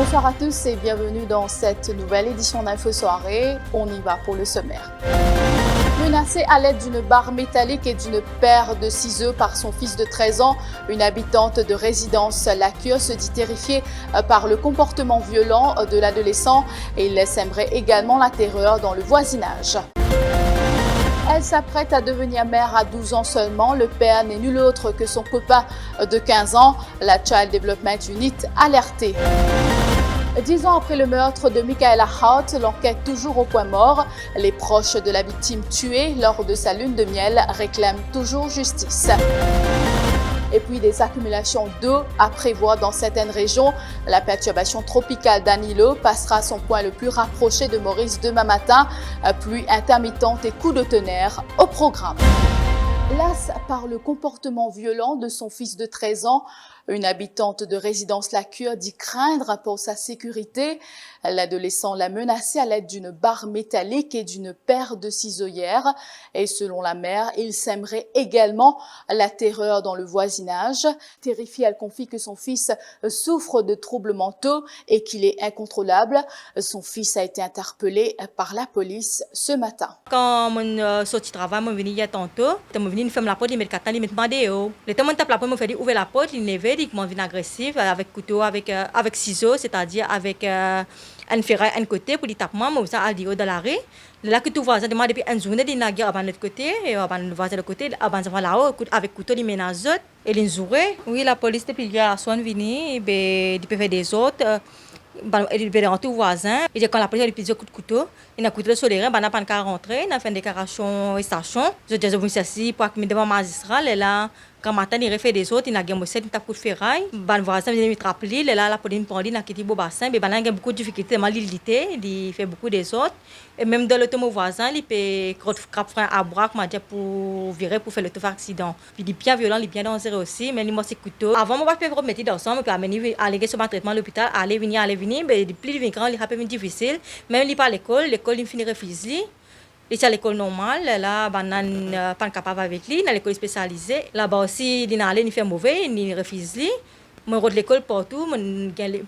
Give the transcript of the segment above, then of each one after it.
Bonsoir à tous et bienvenue dans cette nouvelle édition d'Info Soirée. On y va pour le sommaire. Menacée à l'aide d'une barre métallique et d'une paire de ciseaux par son fils de 13 ans, une habitante de résidence La Cure se dit terrifiée par le comportement violent de l'adolescent et il sèmerait également la terreur dans le voisinage. Elle s'apprête à devenir mère à 12 ans seulement. Le père n'est nul autre que son copain de 15 ans. La Child Development Unit alertée. 10 ans après le meurtre de Michaela Hart, l'enquête toujours au point mort. Les proches de la victime tuée lors de sa lune de miel réclament toujours justice. Et puis des accumulations d'eau à prévoir dans certaines régions. La perturbation tropicale Danilo passera à son point le plus rapproché de Maurice demain matin. Pluie intermittente et coups de tonnerre au programme. Lasse par le comportement violent de son fils de 13 ans, une habitante de résidence La Cure dit craindre pour sa sécurité. L'adolescent l'a menacé à l'aide d'une barre métallique et d'une paire de ciseaux-hier. Et selon la mère, il sèmerait également la terreur dans le voisinage. Terrifiée, elle confie que son fils souffre de troubles mentaux et qu'il est incontrôlable. Son fils a été interpellé par la police ce matin. Quand je sorti du travail, je suis venu hier tantôt. Je suis venu fermer la porte, je me suis demandé. Le temps où je tape la porte, je me ouvrir la porte, il levé, il m'a venu agressif avec couteau, avec ciseaux, c'est-à-dire avec un ferraille à un côté pour lui taper moi, mais ça a dit dans la rue. Là que tout voisin demande depuis une journée, il n'a pas de l'autre côté, et le voisin de l'autre côté, là-haut, avec couteau, il menace autres, et il zoure. Oui, la police depuis hier soir venue, il peut faire des autres. Il veut rentrer au voisin. Et quand la police a pris un coup de couteau, il a coupé sur les reins, il n'a pas rentrer, il a fait une déclaration et station. Je dis que c'est pour que devant magistrat, là, quand matin il refait des autres, il a gagné il a coup de ferraille. Le voisin vient me rappeler, là la police prend il a quitté le bassin, mais il a beaucoup de difficultés, il fait beaucoup des autres. Et même dans l'automobile voisin, il peut frapper à bras pour virer pour faire l'auto-accident. Puis il est bien violent, il est bien dangereux aussi, mais il m'a ses couteaux. Avant, je ne pouvais pas mettre ensemble, puis aller sur mon traitement à l'hôpital, aller venir, mais plus il grand, il est un peu difficile. Même il pas à l'école, il finit refusé. Il est à l'école normale, là, il n'est pas capable avec lui, dans l'école spécialisée. Là-bas aussi, il fait mauvais, il refuse lui. Je rentre l'école partout,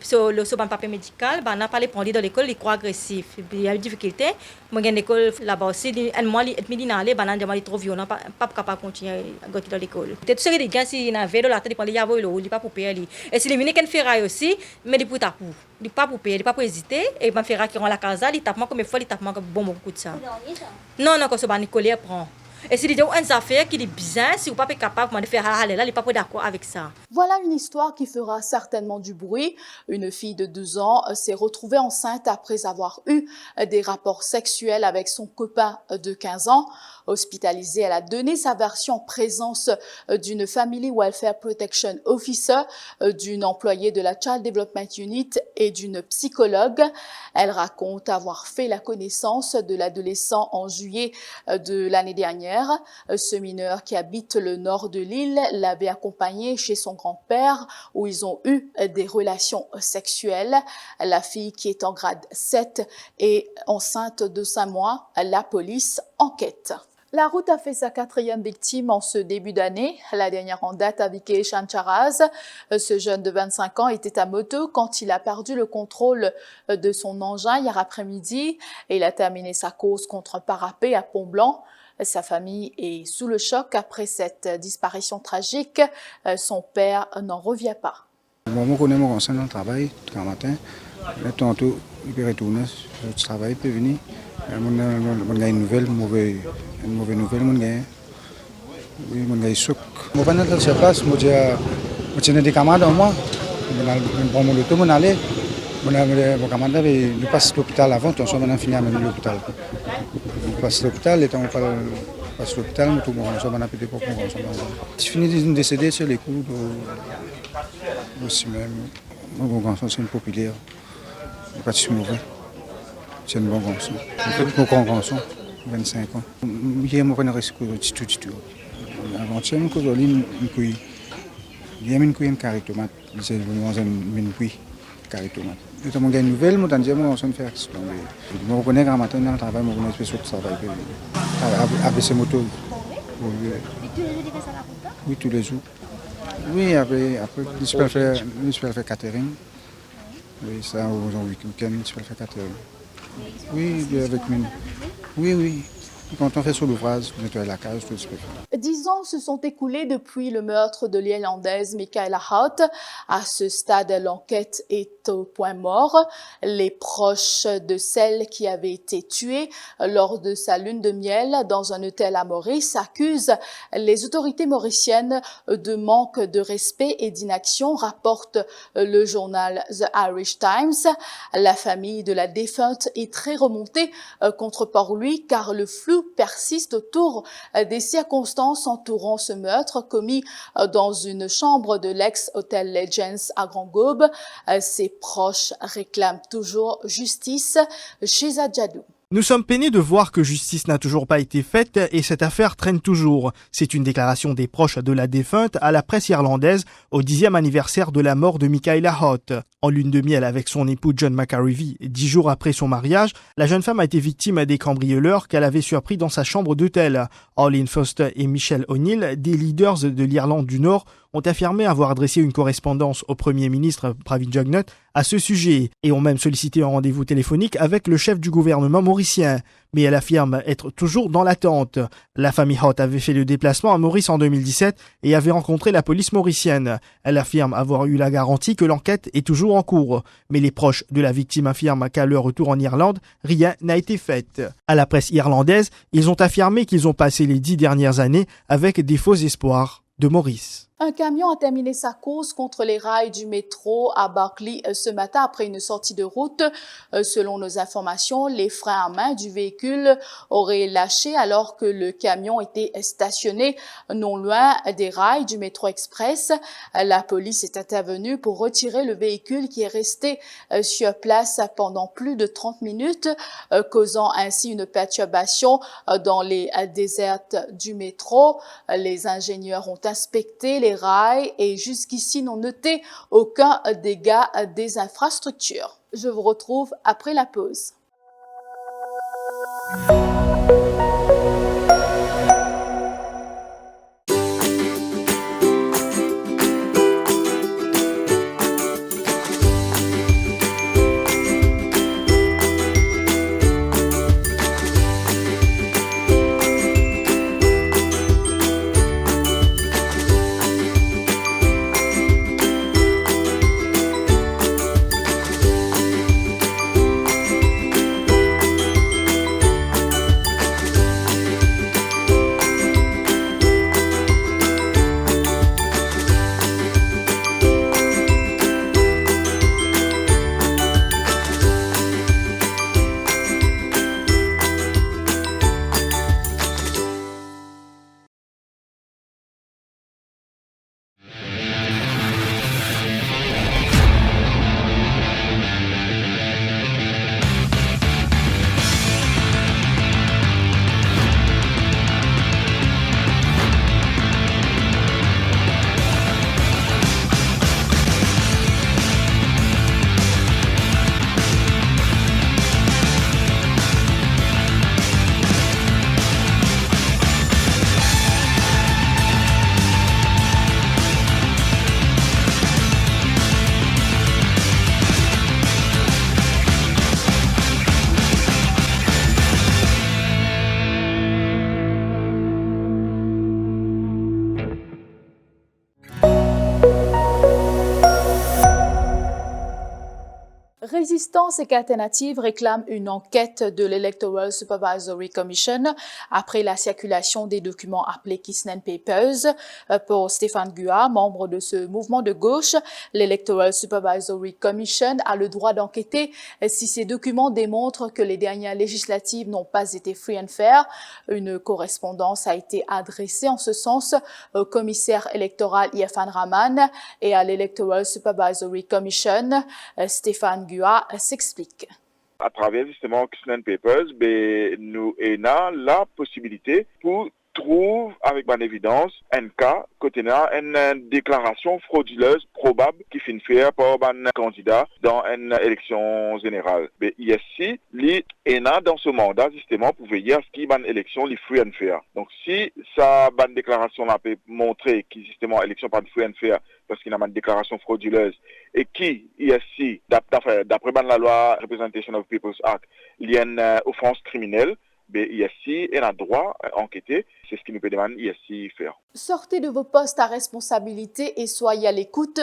sur le papier médical, on n'a pas les prendre dans l'école, il est agressif. Il y a des difficultés. Je rentre l'école là-bas aussi, un mois, il est trop violent, pas capable de continuer à rentrer dans l'école. Peut-être que les gars, s'il y a un vélo, il prend les yavos, il n'est pas pour payer. Et s'il est venu avec un ferraille aussi, mais il est pour taper. Il n'est pas pour payer, il n'est pas pour hésiter. Et il ferraille qui rend la casa, il tape moi comme il faut, il tape moi comme bon coup de ça. Non, quand ce ban colère prend. Et s'il y a une affaire qui est bizarre, si vous n'êtes pas capable de faire aller là, il n'est pas d'accord avec ça. Voilà une histoire qui fera certainement du bruit. Une fille de 12 ans s'est retrouvée enceinte après avoir eu des rapports sexuels avec son copain de 15 ans. Hospitalisée, elle a donné sa version en présence d'une Family Welfare Protection Officer, d'une employée de la Child Development Unit et d'une psychologue. Elle raconte avoir fait la connaissance de l'adolescent en juillet de l'année dernière. Ce mineur qui habite le nord de l'île l'avait accompagné chez son grand-père où ils ont eu des relations sexuelles. La fille qui est en grade 7 est enceinte de 5 mois. La police enquête. La route a fait sa 4e victime en ce début d'année. La dernière en date avec Chancharaz. Ce jeune de 25 ans était à moto quand il a perdu le contrôle de son engin hier après-midi et il a terminé sa course contre un parapet à Pont-Blanc. Sa famille est sous le choc après cette disparition tragique. Son père n'en revient pas. Bon, je connais mon conseil dans le travail, tout le matin. Tantôt, il peut retourner sur le travail, il peut venir. On a une nouvelle, mauvaise nouvelle, on a un choc. Je vais dans cette place, je tiens des camarades en moi. Je prends mon auto, je allais. Mon camarade, il passe à l'hôpital avant, on s'en fini à mener l'hôpital. Je passe à l'hôpital, et quand on passe à l'hôpital, on s'en va à péter pour qu'on s'en va. Je finis de décéder sur les coups, aussi même. Mon garçon, c'est une populaire. Il n'est pas si mauvais. C'est un bon garçon. Mon grand garçon, 25 ans. Hier, je vais rester tout. Avant-hier, je vais aller il y a une carré tomate. C'est une carré tomate. Je vais une nouvelle, je vais me faire accident. Je reconnais qu'un matin, dans le travail, je vais faire ce travail. Avec ces motos. Oui, tous les jours. Oui, après je peux faire catering. Oui, ça, au week-end, tu peux le faire 4 heures. Oui, avec nous. Oui, oui. Quand on fait sur l'ouvrage, on nettoie la cage, tout ce que fait. 10 ans se sont écoulés depuis le meurtre de l'Irlandaise Michaela Hout. À ce stade, l'enquête est au point mort. Les proches de celle qui avait été tuée lors de sa lune de miel dans un hôtel à Maurice accusent les autorités mauriciennes de manque de respect et d'inaction, rapporte le journal The Irish Times. La famille de la défunte est très remontée contre Port-Louis car le flou persiste autour des circonstances entourant ce meurtre commis dans une chambre de l'ex-hôtel Legends à Grand-Goube. Ses proches réclament toujours justice chez Adjadou. Nous sommes peinés de voir que justice n'a toujours pas été faite et cette affaire traîne toujours. C'est une déclaration des proches de la défunte à la presse irlandaise au 10e anniversaire de la mort de Michaela Hout. En lune de miel avec son époux John McAreevy, 10 jours après son mariage, la jeune femme a été victime des cambrioleurs qu'elle avait surpris dans sa chambre d'hôtel. Arlene Foster et Michelle O'Neill, des leaders de l'Irlande du Nord, ont affirmé avoir adressé une correspondance au Premier ministre Pravin Jugnut à ce sujet et ont même sollicité un rendez-vous téléphonique avec le chef du gouvernement mauricien. Mais elle affirme être toujours dans l'attente. La famille Hout avait fait le déplacement à Maurice en 2017 et avait rencontré la police mauricienne. Elle affirme avoir eu la garantie que l'enquête est toujours en cours. Mais les proches de la victime affirment qu'à leur retour en Irlande, rien n'a été fait. À la presse irlandaise, ils ont affirmé qu'ils ont passé les 10 dernières années avec des faux espoirs de Maurice. Un camion a terminé sa course contre les rails du métro à Barclay ce matin après une sortie de route. Selon nos informations, les freins à main du véhicule auraient lâché alors que le camion était stationné non loin des rails du métro express. La police est intervenue pour retirer le véhicule qui est resté sur place pendant plus de 30 minutes, causant ainsi une perturbation dans les dessertes du métro. Les ingénieurs ont inspecté les rails et jusqu'ici n'ont noté aucun dégât des infrastructures. Je vous retrouve après la pause. Résistance et Alternative réclament une enquête de l'Electoral Supervisory Commission après la circulation des documents appelés Kissnen Papers. Pour Stéphane Guat, membre de ce mouvement de gauche, l'Electoral Supervisory Commission a le droit d'enquêter si ces documents démontrent que les dernières législatives n'ont pas été free and fair. Une correspondance a été adressée en ce sens au commissaire électoral Irfan Rahman et à l'Electoral Supervisory Commission. Stéphane Guat s'explique. À travers justement Kissnen Papers, nous avons la possibilité pour trouver avec bonne évidence un cas côté une déclaration frauduleuse probable qui finit faire par un candidat dans une élection générale. Mais ici, l'ENA dans ce mandat justement pour veiller à ce qu'il y ait une élection free and fair. Donc si sa bonne déclaration là peut montrer que justement élection pas free and fair parce qu'il y a une déclaration frauduleuse, et qui, ici, d'après la loi Representation of People's Act, il y a une offense criminelle, mais ici, il a droit à enquêter. C'est ce qui nous peut demander ici faire. Sortez de vos postes à responsabilité et soyez à l'écoute.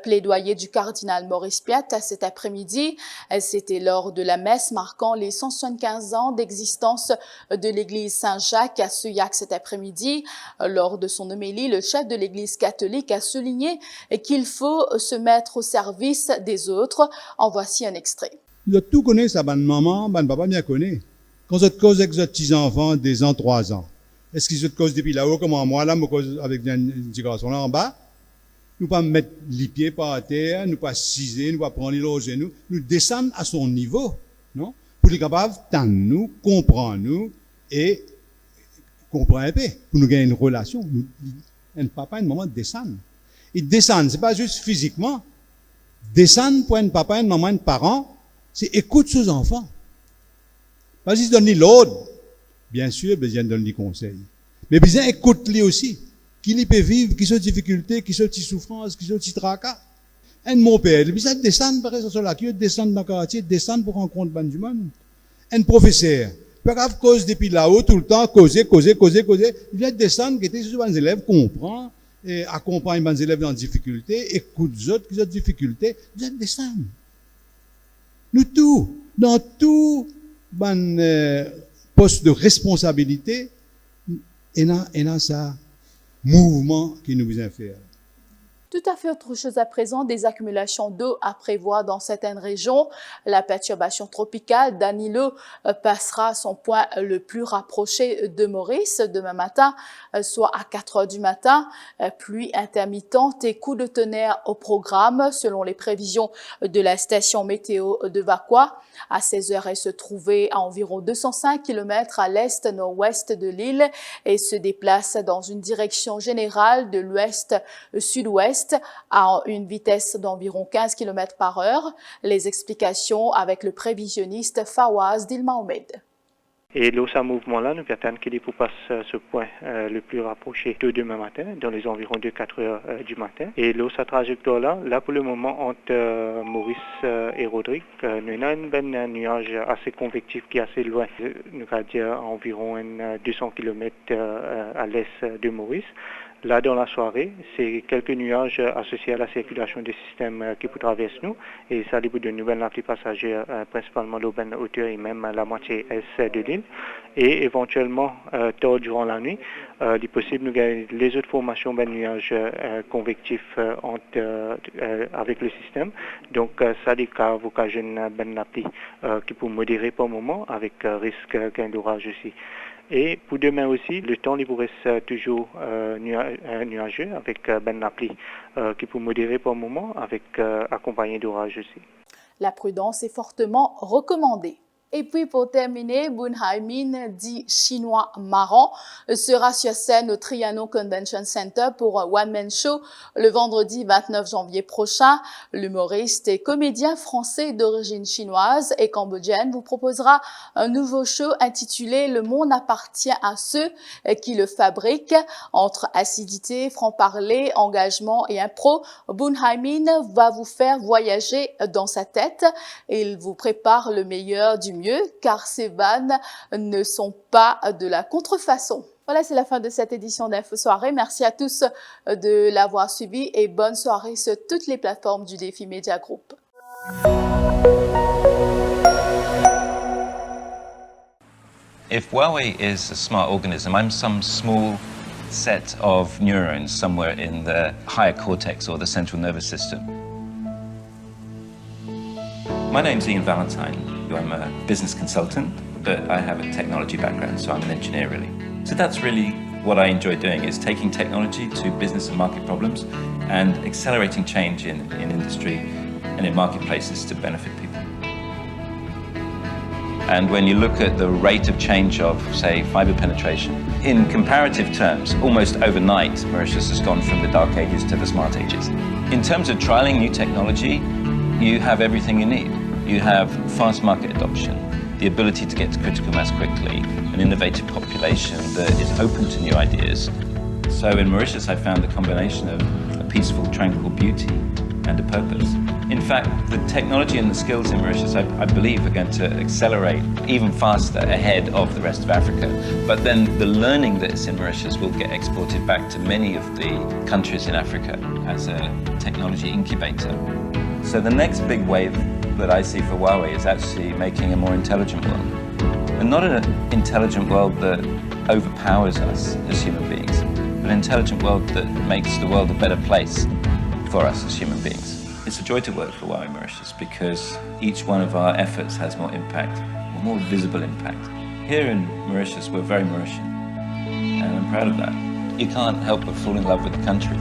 Plaidoyer du cardinal Maurice Piat cet après-midi. C'était lors de la messe marquant les 175 ans d'existence de l'église Saint-Jacques à Souillac cet après-midi. Lors de son homélie, le chef de l'église catholique a souligné qu'il faut se mettre au service des autres. En voici un extrait. Vous tout connaissez ça, bonne maman, bonne papa bien connaît. Quand vous cause avec vos petits-enfants, des ans, 3 ans, est-ce qu'ils se causent depuis là-haut, comme moi, là, me cause avec une petit garçon là en bas? Nous pas mettre les pieds par terre, nous pas ciser, nous pas prendre les au genou, nous descendre à son niveau, non? Pour les capables, tendre nous, comprendre nous, et comprendre un peu, pour nous gagner une relation. Un papa et une maman descendent. Ils descendent, c'est pas juste physiquement. Descendre pour un papa, une maman, un parent, c'est écoute ses enfants. Pas juste donner l'ordre. Bien sûr, besoin de donner des conseils. Mais besoin écoute-les aussi. Qui peut vivre, qui sont difficultés, qui sont des souffrances, qui sont des tracas. Un mon père, il besoin de descendre par exemple sur la queue, descendre dans le quartier, descendre pour rencontrer ban du monde. Un professeur, pas grave, cause depuis là-haut, tout le temps, causer. Il vient descendre, qui était sur les élèves, comprend, et accompagne les élèves dans des difficultés, écoute les autres qui ont des difficultés, il vient descendre. Nous tous, dans tout, poste de responsabilité, et dans ça, mouvement qui nous vient faire. Tout à fait autre chose à présent, des accumulations d'eau à prévoir dans certaines régions. La perturbation tropicale Danilo passera son point le plus rapproché de Maurice demain matin, soit à 4 heures du matin. Pluie intermittente et coups de tonnerre au programme, selon les prévisions de la station météo de Vakwa. À 16 heures, elle se trouvait à environ 205 km à l'est-nord-ouest de l'île et se déplace dans une direction générale de l'ouest-sud-ouest à une vitesse d'environ 15 km par heure. Les explications avec le prévisionniste Fawaz Dilmahomed. Et là, ce mouvement-là, nous attendons qu'il passe ce point le plus rapproché de demain matin, dans les environs de 4 heures du matin. Et là, sa trajectoire-là, là pour le moment, entre Maurice et Rodrigue, nous avons un nuage assez convectif qui est assez loin. Nous allons dire environ 200 km à l'est de Maurice. Là, dans la soirée, c'est quelques nuages associés à la circulation des systèmes qui peut traverser nous. Et ça débute de nouvelles nappes passagères, principalement l'aubaine hauteur et même la moitié est de l'île. Et éventuellement, tard durant la nuit, il est possible de gagner les autres formations de nuages convectifs avec le système. Donc, ça des cas occasionne une nappe qui peut modérer par moment avec risque gain d'orage aussi. Et pour demain aussi, le temps il vous reste toujours nuageux avec ben appli qui peut modérer par moment avec accompagné d'orage aussi. La prudence est fortement recommandée. Et puis pour terminer, Boon Hai Min, dit chinois marrant, sera sur scène au Trianon Convention Center pour un one-man show le vendredi 29 janvier prochain. L'humoriste et comédien français d'origine chinoise et cambodgienne vous proposera un nouveau show intitulé « Le monde appartient à ceux qui le fabriquent ». Entre acidité, franc-parler, engagement et impro, Boon Hai Min va vous faire voyager dans sa tête. Il vous prépare le meilleur du mieux, car ces vannes ne sont pas de la contrefaçon. Voilà, c'est la fin de cette édition d'Info Soirée. Merci à tous de l'avoir suivi et bonne soirée sur toutes les plateformes du Défi Media Group. If Huawei is a smart organism, I'm some small set of neurons somewhere in the higher cortex or the central nervous system. My name's Ian Valentine. I'm a business consultant, but I have a technology background, so I'm an engineer really. So that's really what I enjoy doing, is taking technology to business and market problems and accelerating change in industry and in marketplaces to benefit people. And when you look at the rate of change of, say, fibre penetration, in comparative terms, almost overnight, Mauritius has gone from the dark ages to the smart ages. In terms of trialling new technology, you have everything you need. You have fast market adoption, the ability to get to critical mass quickly, an innovative population that is open to new ideas. So in Mauritius, I found a combination of peaceful, tranquil beauty and a purpose. In fact, the technology and the skills in Mauritius, I believe, are going to accelerate even faster ahead of the rest of Africa. But then the learning that's in Mauritius will get exported back to many of the countries in Africa as a technology incubator. So the next big wave that I see for Huawei is actually making a more intelligent world. And not an intelligent world that overpowers us as human beings, but an intelligent world that makes the world a better place for us as human beings. It's a joy to work for Huawei Mauritius because each one of our efforts has more impact, or more visible impact. Here in Mauritius, we're very Mauritian, and I'm proud of that. You can't help but fall in love with the country.